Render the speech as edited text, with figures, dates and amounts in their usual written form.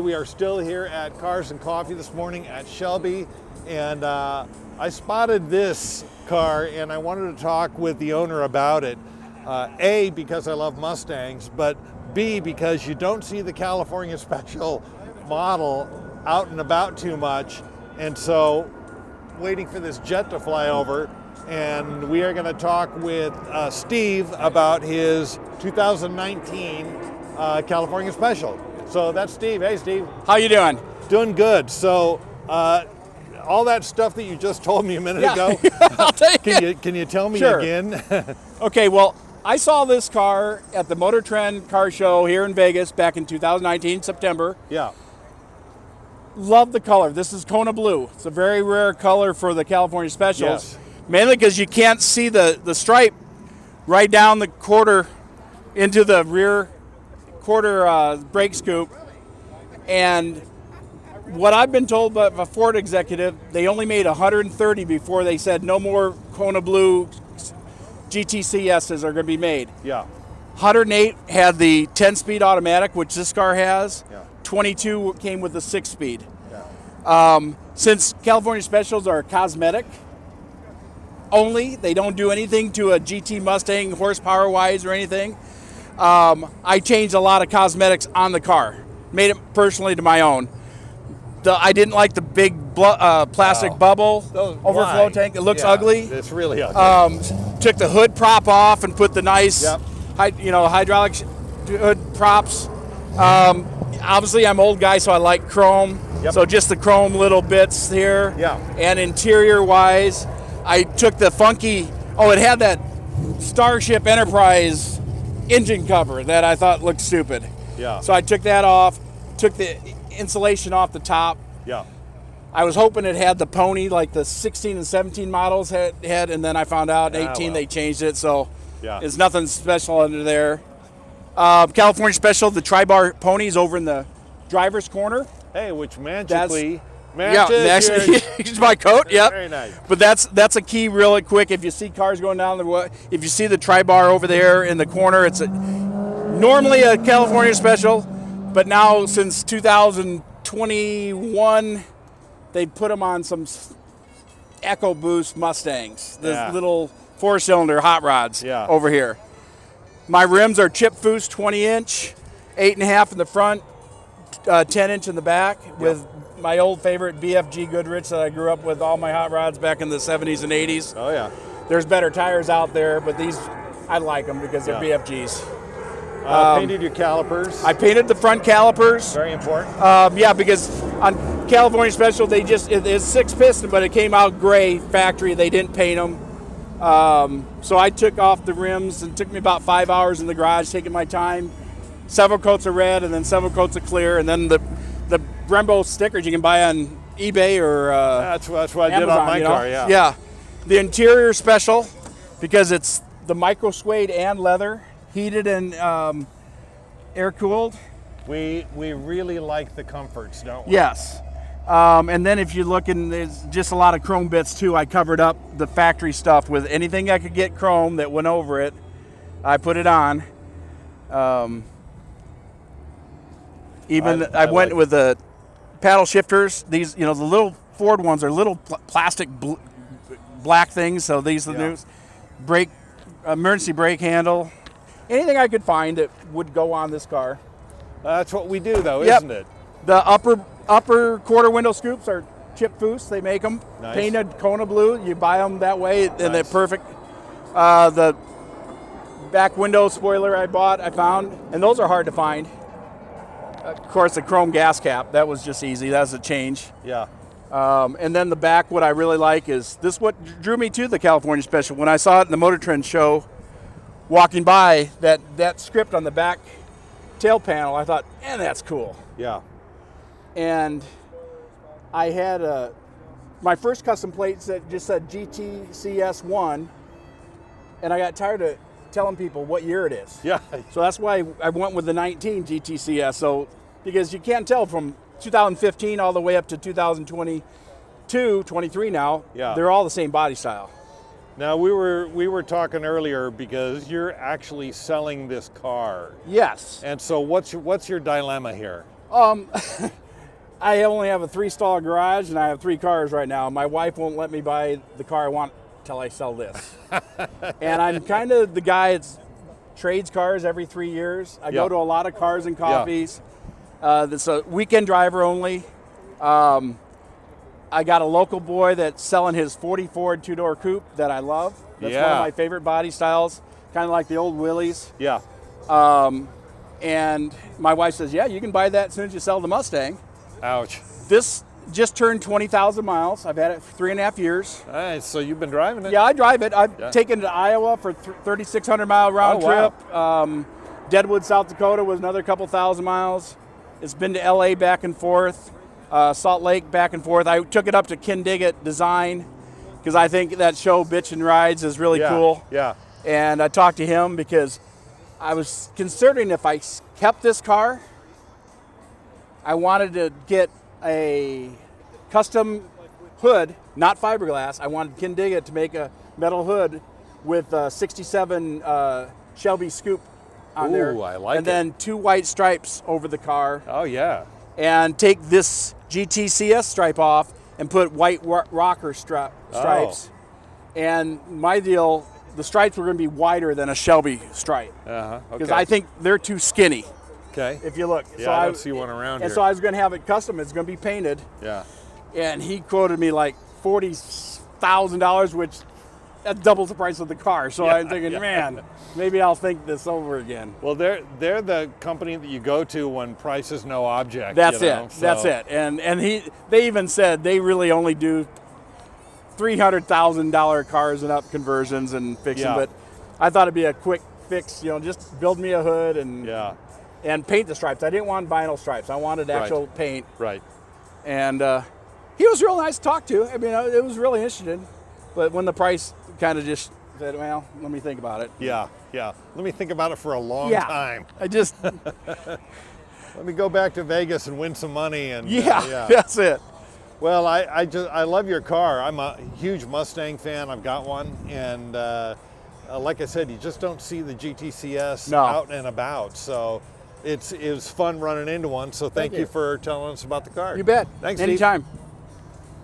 We are still here at Cars and Coffee this morning at Shelby, and I spotted this car and I wanted to talk with the owner about it. A, because I love Mustangs, but B, because you don't see the California Special model out and about too much, and so waiting for this jet to fly over, and we are going to talk with Steve about his 2019 California Special. So that's Steve. Hey, Steve. How you doing? Doing good. So all that stuff that you just told me a minute ago, I'll take it. Can you tell me Sure. again? Okay, well, I saw this car at the Motor Trend car show here in Vegas back in 2019, September. Yeah. Love the color. This is Kona Blue. It's a very rare color for the California Specials. Yes. Mainly because you can't see the stripe right down the quarter into the rear quarter brake scoop. And what I've been told by a Ford executive, they only made 130 before they said no more Kona Blue GTCSs are going to be made. Yeah. 108 had the 10-speed automatic, which this car has. Yeah. 22 came with the 6-speed. Yeah. Since California Specials are cosmetic only, they don't do anything to a GT Mustang horsepower-wise or anything. I changed a lot of cosmetics on the car, made it personally to my own. I didn't like the big plastic bubble overflow tank. It looks ugly. It's really ugly. Took the hood prop off and put the nice, Yep. hydraulic hood props. Obviously, I'm an old guy, so I like chrome. Yep. So just the chrome little bits here. Yeah. And interior-wise, I took the funky. It had that Starship Enterprise engine cover that I thought looked stupid. Yeah. So I took that off, took the insulation off the top. Yeah. I was hoping it had the pony like the 16 and 17 models had, and then I found out 18 they changed it, so Yeah. there's nothing special under there. California Special, the tri-bar pony's over in the driver's corner. Hey, which magically Actually, he's my coat. Yep. Very nice. But that's a key really quick. If you see cars going down if you see the tri-bar over there in the corner, it's normally a California Special, but now since 2021, they put them on some EcoBoost Mustangs, the little 4-cylinder hot rods over here. My rims are Chip Foose 20-inch, 8.5 in the front, 10-inch in the back, with my old favorite BFG Goodrich that I grew up with all my hot rods back in the 70s and 80s. Oh, yeah. There's better tires out there, but these, I like them because they're BFGs. Painted your calipers. I painted the front calipers. Very important. Because on California Special, it's 6-piston, but it came out gray factory. They didn't paint them. So I took off the rims, and it took me about 5 hours in the garage, taking my time. Several coats of red, and then several coats of clear, and then the Brembo stickers you can buy on eBay or that's what I Amazon, did on my car. Yeah. Yeah. The interior special because it's the micro suede and leather, heated and air cooled. We really like the comforts, don't we? Yes. And then if you look, and there's just a lot of chrome bits too. I covered up the factory stuff with anything I could get chrome that went over it. I put it on. I went with the paddle shifters. These, the little Ford ones are little plastic black things. So these are the new emergency brake handle. Anything I could find that would go on this car. That's what we do, though, isn't it? The upper quarter window scoops are Chip Foose. They make them painted Kona Blue. You buy them that way, and they're perfect. The back window spoiler I found, and those are hard to find. Of course, the chrome gas cap, that was just easy. That was a change. Yeah. And then the back, what I really like is this what drew me to the California Special. When I saw it in the Motor Trend show, walking by, that script on the back tail panel, I thought, man, that's cool. Yeah. And I had my first custom plate just said GTCS 1, and I got tired of telling people what year it is. Yeah. So that's why I went with the 19 GTCS. So because you can't tell from 2015 all the way up to 2022, 23 now. Yeah. They're all the same body style. Now we were talking earlier because you're actually selling this car. Yes. And so what's your dilemma here? I only have a 3-stall garage, and I have 3 cars right now. My wife won't let me buy the car I want till I sell this. And I'm kind of the guy that trades cars every 3 years. I go to a lot of cars and coffees. That's a weekend driver only. I got a local boy that's selling his 40 Ford 2-door coupe that I love. That's one of my favorite body styles, kind of like the old Willys. Yeah. And my wife says, yeah, you can buy that as soon as you sell the Mustang. Ouch. This just turned 20,000 miles. I've had it for 3.5 years. All right, so you've been driving it? Yeah, I drive it. I've taken it to Iowa for 3,600-mile round trip. Wow. Deadwood, South Dakota was another couple thousand miles. It's been to LA back and forth, Salt Lake back and forth. I took it up to Kindigit Design because I think that show, Bitch and Rides, is really cool. Yeah. And I talked to him because I was considering if I kept this car, I wanted to get a custom hood, not fiberglass. I wanted Kindigit to make a metal hood with a 67 Shelby scoop on there. Ooh, I like it. And then 2 white stripes over the car. Oh, yeah. And take this GTCS stripe off and put white rocker stripes. Oh. And my deal, the stripes were going to be wider than a Shelby stripe. Because I think they're too skinny. Okay. If you look. Yeah, so I don't see one around here. And so I was going to have it custom. It's going to be painted. Yeah. And he quoted me like $40,000, which that doubles the price of the car. So I'm thinking, man, maybe I'll think this over again. Well, they're the company that you go to when price is no object. That's you know? it. So. That's it. And they even said they really only do $300,000 cars and up conversions and fixing. Yeah. But I thought it'd be a quick fix. Just build me a hood and paint the stripes. I didn't want vinyl stripes. I wanted actual paint. Right. And he was real nice to talk to. I mean, it was really interesting. But when the price kind of just said, well, let me think about it. Yeah. Let me think about it for a long time. I just... Let me go back to Vegas and win some money. And that's it. Well, I love your car. I'm a huge Mustang fan. I've got one. And like I said, you just don't see the GTCS out and about. So it was fun running into one. So thank you for telling us about the car. You bet. Thanks, Steve. Anytime.